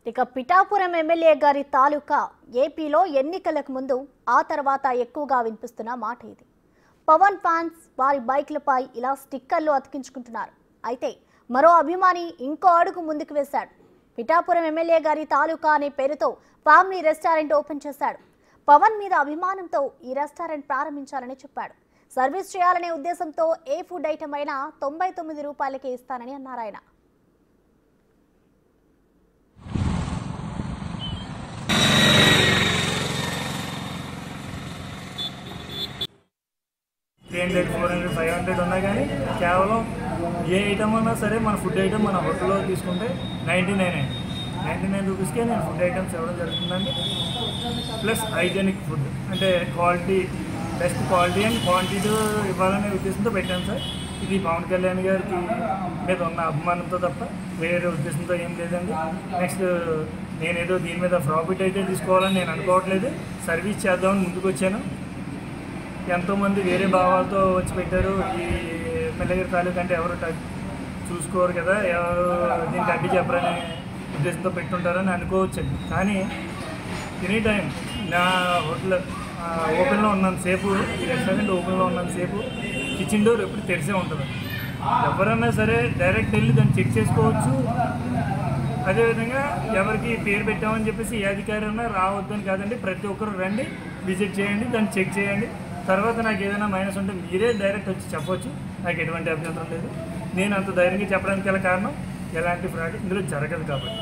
ఇక పిఠాపురం ఎమ్మెల్యే గారి తాలూకా ఏపీలో ఎన్నికలకు ముందు ఆ తర్వాత ఎక్కువగా వినిపిస్తున్న మాట ఇది. పవన్ ఫ్యాన్స్ వారి బైక్లపై ఇలా స్టిక్కర్లు అతికించుకుంటున్నారు. అయితే మరో అభిమాని ఇంకో అడుగు ముందుకు వేశాడు. పిఠాపురం ఎమ్మెల్యే గారి తాలూకా అనే పేరుతో ఫ్యామిలీ రెస్టారెంట్ ఓపెన్ చేశాడు. పవన్ మీద అభిమానంతో ఈ రెస్టారెంట్ ప్రారంభించాలని చెప్పాడు. సర్వీస్ చేయాలనే ఉద్దేశంతో ఏ ఫుడ్ ఐటమ్ అయినా 99 రూపాయలకే ఇస్తానని అన్నారు ఆయన. $300, $400, $500 ఉన్నా కానీ కేవలం ఏ ఐటమ్ ఉన్నా సరే మన ఫుడ్ ఐటమ్ మన హోటల్లో తీసుకుంటే 99 రూపీస్కే నేను ఫుడ్ ఐటమ్స్ ఇవ్వడం జరుగుతుందండి. ప్లస్ హైజెనిక్ ఫుడ్ అంటే quality, best quality and quantity ఇవ్వాలనే ఉద్దేశంతో పెట్టాను సార్. ఇది పవన్ కళ్యాణ్ గారికి మీద ఉన్న అభిమానంతో తప్ప వేరే ఉద్దేశంతో ఏం లేదండి. నెక్స్ట్ నేనేదో దీని మీద ప్రాఫిట్ అయితే తీసుకోవాలని నేను అనుకోవట్లేదు. సర్వీస్ చేద్దామని ముందుకు వచ్చాను. ఎంతోమంది వేరే భావాలతో వచ్చి పెట్టారు. ఈ ఎమ్మెల్యే గారి తాలూకా అంటే ఎవరు చూసుకోరు కదా, ఎవరు దీనికి అడ్డు చెప్పరనే ఉద్దేశంతో పెట్టుంటారని అనుకోవచ్చండి. కానీ ఎనీ టైం నా హోటల్ ఓపెన్లో ఉన్నంతసేపు, ఈ రెస్టారెంట్ ఓపెన్లో ఉన్నంతసేపు కిచెన్ డోర్ ఎప్పుడు తెరిసే ఉంటుంది. ఎవరన్నా సరే డైరెక్ట్ వెళ్ళి దాన్ని చెక్ చేసుకోవచ్చు. అదేవిధంగా ఎవరికి పేరు పెట్టామని చెప్పేసి ఏ అధికారి ఉన్నా రావద్దని కాదండి, ప్రతి ఒక్కరు రండి, విజిట్ చేయండి, దాన్ని చెక్ చేయండి. తర్వాత నాకు ఏదైనా మైనస్ ఉంటే మీరే డైరెక్ట్ వచ్చి చెప్పవచ్చు. నాకు ఎటువంటి అభ్యంతరం లేదు. నేను అంత ధైర్యంగా చెప్పడానికి గల కారణం ఎలాంటి ఫ్రాడ్ ఇందులో జరగదు కాబట్టి.